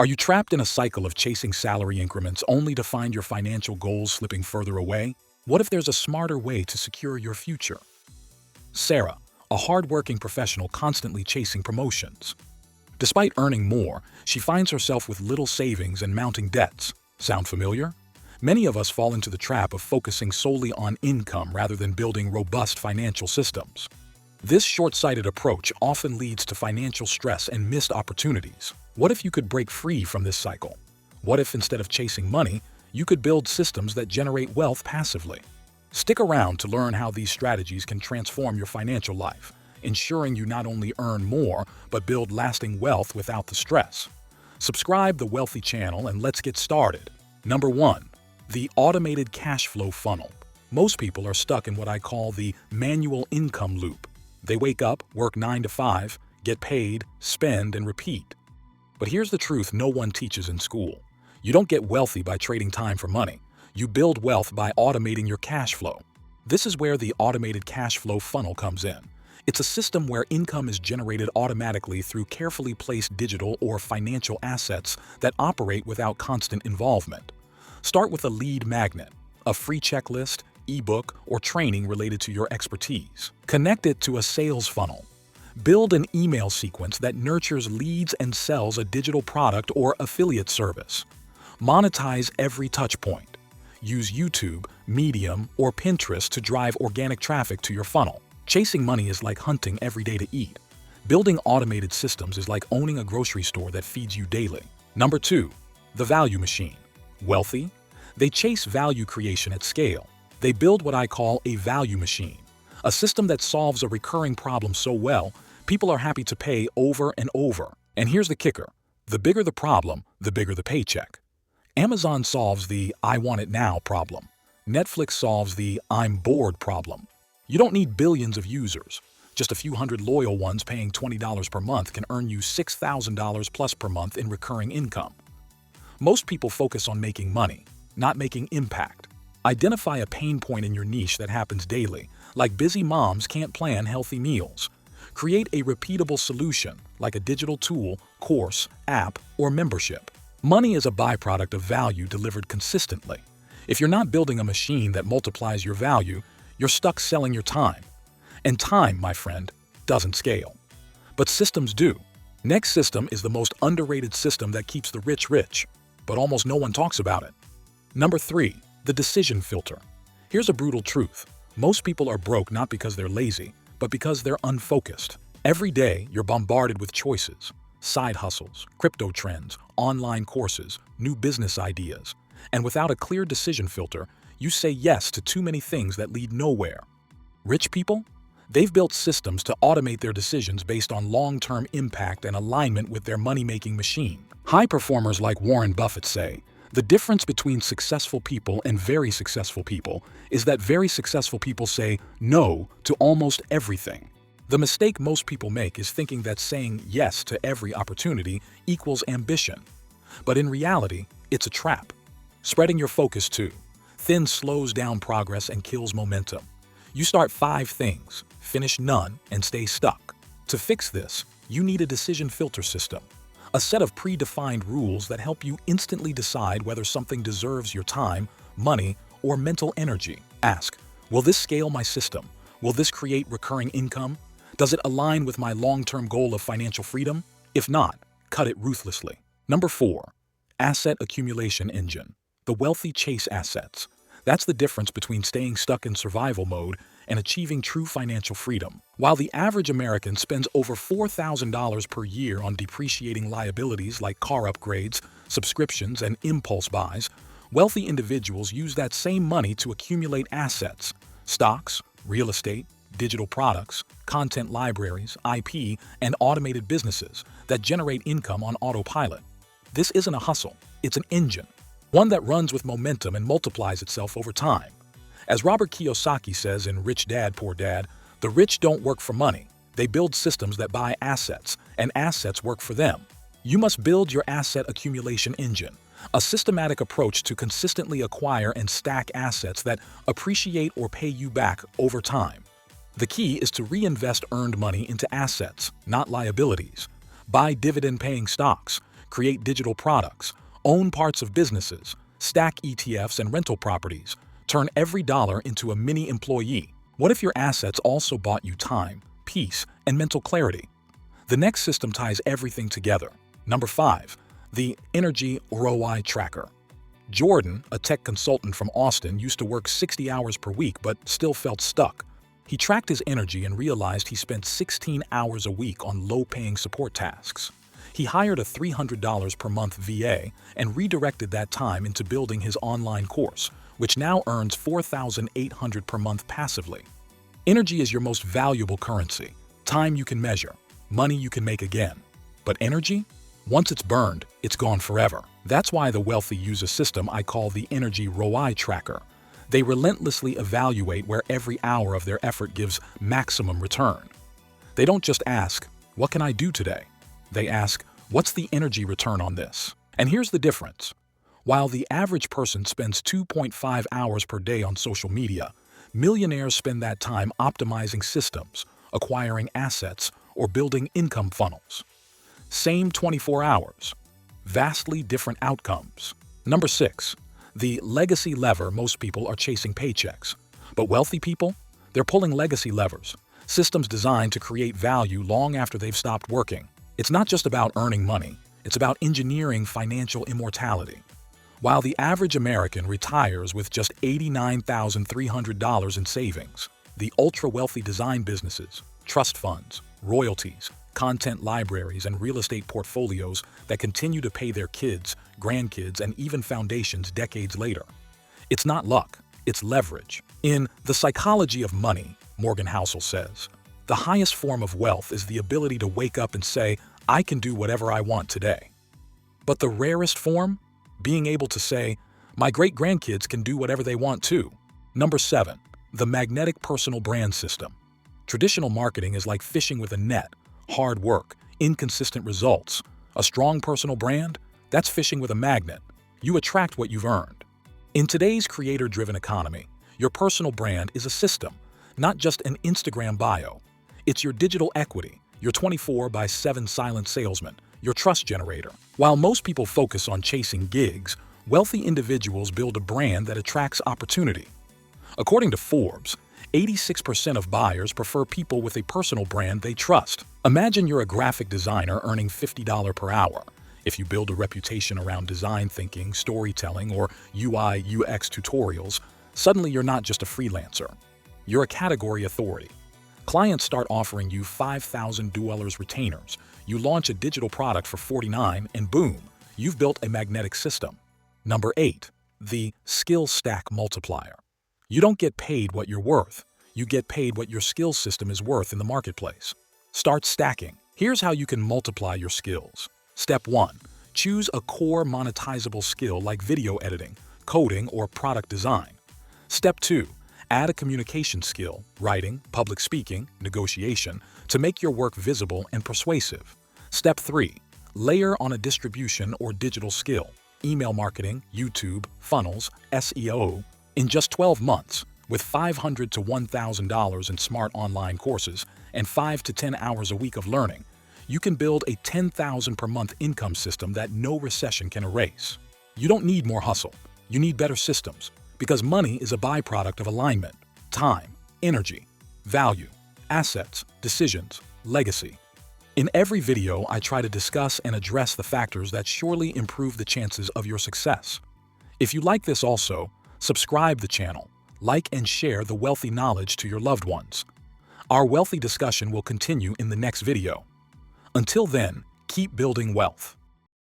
Are you trapped in a cycle of chasing salary increments only to find your financial goals slipping further away? What if there's a smarter way to secure your future? Sarah, a hardworking professional constantly chasing promotions. Despite earning more, she finds herself with little savings and mounting debts. Sound familiar? Many of us fall into the trap of focusing solely on income rather than building robust financial systems. This short-sighted approach often leads to financial stress and missed opportunities. What if you could break free from this cycle? What if instead of chasing money, you could build systems that generate wealth passively? Stick around to learn how these strategies can transform your financial life, ensuring you not only earn more, but build lasting wealth without the stress. Subscribe the Wealthy channel and let's get started. Number 1. The automated cash flow funnel. Most people are stuck in what I call the manual income loop. They wake up, work 9 to 5, get paid, spend, and repeat. But here's the truth no one teaches in school. You don't get wealthy by trading time for money. You build wealth by automating your cash flow. This is where the automated cash flow funnel comes in. It's a system where income is generated automatically through carefully placed digital or financial assets that operate without constant involvement. Start with a lead magnet, a free checklist, ebook, or training related to your expertise. Connect it to a sales funnel. Build an email sequence that nurtures leads and sells a digital product or affiliate service. Monetize every touch point. Use YouTube, Medium, or Pinterest to drive organic traffic to your funnel. Chasing money is like hunting every day to eat. Building automated systems is like owning a grocery store that feeds you daily. Number 2. The value machine. Wealthy? They chase value creation at scale. They build what I call a value machine, a system that solves a recurring problem so well, people are happy to pay over and over. And here's the kicker. The bigger the problem, the bigger the paycheck. Amazon solves the "I want it now" problem. Netflix solves the "I'm bored" problem. You don't need billions of users. Just a few hundred loyal ones paying $20 per month can earn you $6,000 plus per month in recurring income. Most people focus on making money, not making impact. Identify a pain point in your niche that happens daily, like busy moms can't plan healthy meals. Create a repeatable solution, like a digital tool, course, app, or membership. Money is a byproduct of value delivered consistently. If you're not building a machine that multiplies your value, you're stuck selling your time. And time, my friend, doesn't scale. But systems do. Next system is the most underrated system that keeps the rich rich, but almost no one talks about it. Number 3. The decision filter. Here's a brutal truth. Most people are broke not because they're lazy, but because they're unfocused. Every day, you're bombarded with choices. Side hustles, crypto trends, online courses, new business ideas. And without a clear decision filter, you say yes to too many things that lead nowhere. Rich people? They've built systems to automate their decisions based on long-term impact and alignment with their money-making machine. High performers like Warren Buffett say, the difference between successful people and very successful people is that very successful people say no to almost everything. The mistake most people make is thinking that saying yes to every opportunity equals ambition. But in reality, it's a trap. Spreading your focus too thin slows down progress and kills momentum. You start 5 things, finish none, and stay stuck. To fix this, you need a decision filter system. A set of predefined rules that help you instantly decide whether something deserves your time, money, or mental energy. Ask, will this scale my system? Will this create recurring income? Does it align with my long-term goal of financial freedom? If not, cut it ruthlessly. Number 4. Asset accumulation engine. The wealthy chase assets. That's the difference between staying stuck in survival mode and achieving true financial freedom. While the average American spends over $4,000 per year on depreciating liabilities like car upgrades, subscriptions, and impulse buys, wealthy individuals use that same money to accumulate assets, stocks, real estate, digital products, content libraries, IP, and automated businesses that generate income on autopilot. This isn't a hustle, it's an engine, one that runs with momentum and multiplies itself over time. As Robert Kiyosaki says in Rich Dad, Poor Dad, the rich don't work for money. They build systems that buy assets, and assets work for them. You must build your asset accumulation engine, a systematic approach to consistently acquire and stack assets that appreciate or pay you back over time. The key is to reinvest earned money into assets, not liabilities. Buy dividend-paying stocks, create digital products, own parts of businesses, stack ETFs and rental properties, turn every dollar into a mini employee. What if your assets also bought you time, peace, and mental clarity? The next system ties everything together. Number 5. The Energy ROI Tracker. Jordan, a tech consultant from Austin, used to work 60 hours per week but still felt stuck. He tracked his energy and realized he spent 16 hours a week on low-paying support tasks. He hired a $300 per month VA and redirected that time into building his online course, which now earns $4,800 per month passively. Energy is your most valuable currency. Time you can measure, money you can make again. But energy? Once it's burned, it's gone forever. That's why the wealthy use a system I call the Energy ROI Tracker. They relentlessly evaluate where every hour of their effort gives maximum return. They don't just ask, "What can I do today?" They ask, "What's the energy return on this?" And here's the difference. While the average person spends 2.5 hours per day on social media, millionaires spend that time optimizing systems, acquiring assets, or building income funnels. Same 24 hours. Vastly different outcomes. Number 6. The legacy lever. Most people are chasing paychecks. But wealthy people? They're pulling legacy levers. Systems designed to create value long after they've stopped working. It's not just about earning money. It's about engineering financial immortality. While the average American retires with just $89,300 in savings, the ultra-wealthy design businesses, trust funds, royalties, content libraries, and real estate portfolios that continue to pay their kids, grandkids, and even foundations decades later. It's not luck, it's leverage. In The Psychology of Money, Morgan Housel says, the highest form of wealth is the ability to wake up and say, "I can do whatever I want today." But the rarest form? Being able to say, "My great-grandkids can do whatever they want too." Number 7. The Magnetic Personal Brand System. Traditional marketing is like fishing with a net. Hard work, inconsistent results. A strong personal brand? That's fishing with a magnet. You attract what you've earned. In today's creator-driven economy, your personal brand is a system, not just an Instagram bio. It's your digital equity, your 24/7 silent salesman, your trust generator. While most people focus on chasing gigs, wealthy individuals build a brand that attracts opportunity. According to Forbes, 86% of buyers prefer people with a personal brand they trust. Imagine you're a graphic designer earning $50 per hour. If you build a reputation around design thinking, storytelling, or UI/UX tutorials, suddenly you're not just a freelancer. You're a category authority. Clients start offering you $5,000 retainers. You launch a digital product for $49, and boom, you've built a magnetic system. Number 8. The Skill Stack Multiplier. You don't get paid what you're worth. You get paid what your skill system is worth in the marketplace. Start stacking. Here's how you can multiply your skills. Step 1. Choose a core monetizable skill like video editing, coding, or product design. Step 2. Add a communication skill, writing, public speaking, negotiation, to make your work visible and persuasive. Step 3. Layer on a distribution or digital skill, email marketing, YouTube, funnels, SEO. In just 12 months, with $500 to $1,000 in smart online courses and 5 to 10 hours a week of learning, you can build a $10,000 per month income system that no recession can erase. You don't need more hustle. You need better systems, because money is a byproduct of alignment, time, energy, value, assets, decisions, legacy. In every video, I try to discuss and address the factors that surely improve the chances of your success. If you like this also, subscribe the channel, like and share the wealthy knowledge to your loved ones. Our wealthy discussion will continue in the next video. Until then, keep building wealth.